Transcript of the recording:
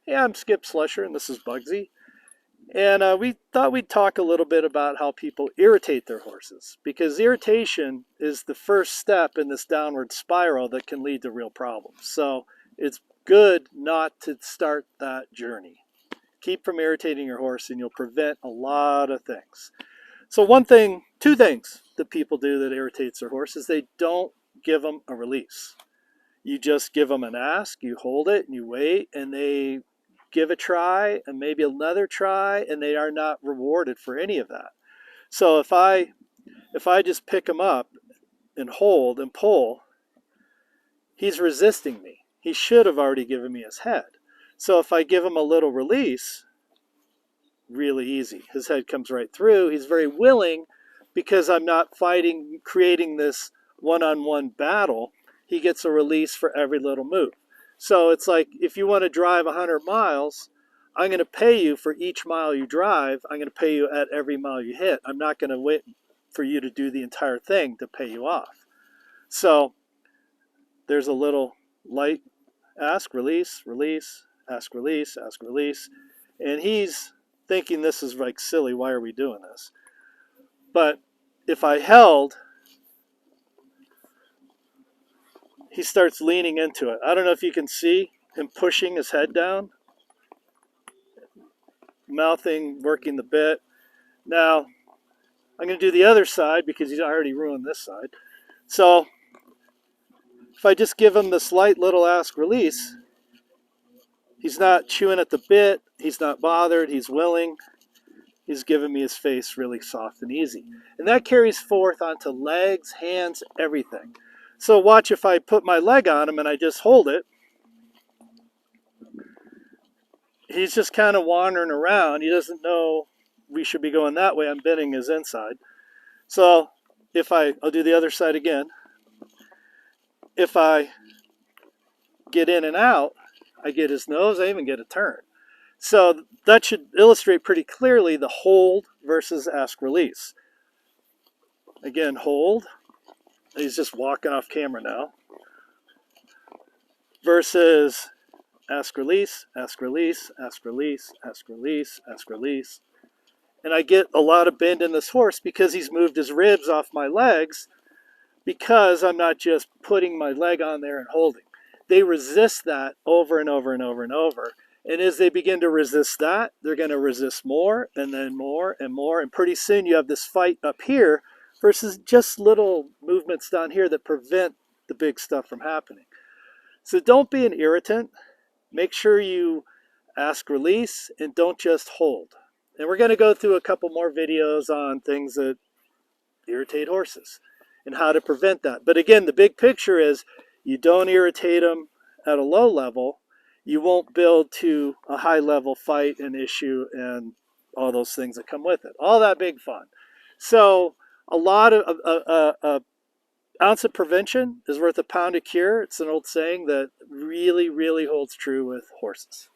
Yeah, I'm Skip Slusher, and this is Bugsy. And we thought we'd talk a little bit about how people irritate their horses, because irritation is the first step in this downward spiral that can lead to real problems. So it's good not to start that journey. Keep from irritating your horse, and you'll prevent a lot of things. So two things that people do that irritates their horse is they don't give them a release. You just give them an ask, you hold it, and you wait, and they give a try and maybe another try, and they are not rewarded for any of that. So if I just pick him up and hold and pull, he's resisting me. He should have already given me his head. So if I give him a little release, really easy. His head comes right through. He's very willing because I'm not fighting, creating this one-on-one battle. He gets a release for every little move. So it's like if you want to drive 100 miles, I'm going to pay you for each mile you drive. I'm going to pay you at every mile you hit. I'm not going to wait for you to do the entire thing to pay you off. So there's a little light ask, release, release, ask, release, ask, release. And he's thinking this is like silly. Why are we doing this? But if I held, he starts leaning into it. I don't know if you can see him pushing his head down, mouthing, working the bit. Now, I'm going to do the other side because he's already ruined this side. So, if I just give him this light little ask release, he's not chewing at the bit, he's not bothered, he's willing. He's giving me his face really soft and easy. And that carries forth onto legs, hands, everything. So watch if I put my leg on him and I just hold it. He's just kind of wandering around. He doesn't know we should be going that way. I'm bending his inside. So I'll do the other side again. If I get in and out, I get his nose, I even get a turn. So that should illustrate pretty clearly the hold versus ask release. Again, hold. He's just walking off camera now. Versus ask release, ask release, ask release, ask release, ask release. And I get a lot of bend in this horse because he's moved his ribs off my legs, because I'm not just putting my leg on there and holding. They resist that over and over and over and over. And as they begin to resist that, they're going to resist more and then more and more. And pretty soon you have this fight up here versus just little movements down here that prevent the big stuff from happening. So don't be an irritant. Make sure you ask release and don't just hold. And we're going to go through a couple more videos on things that irritate horses and how to prevent that. But again, the big picture is you don't irritate them at a low level. You won't build to a high level fight and issue and all those things that come with it. All that big fun. So a lot of ounce of prevention is worth a pound of cure. It's an old saying that really, really holds true with horses.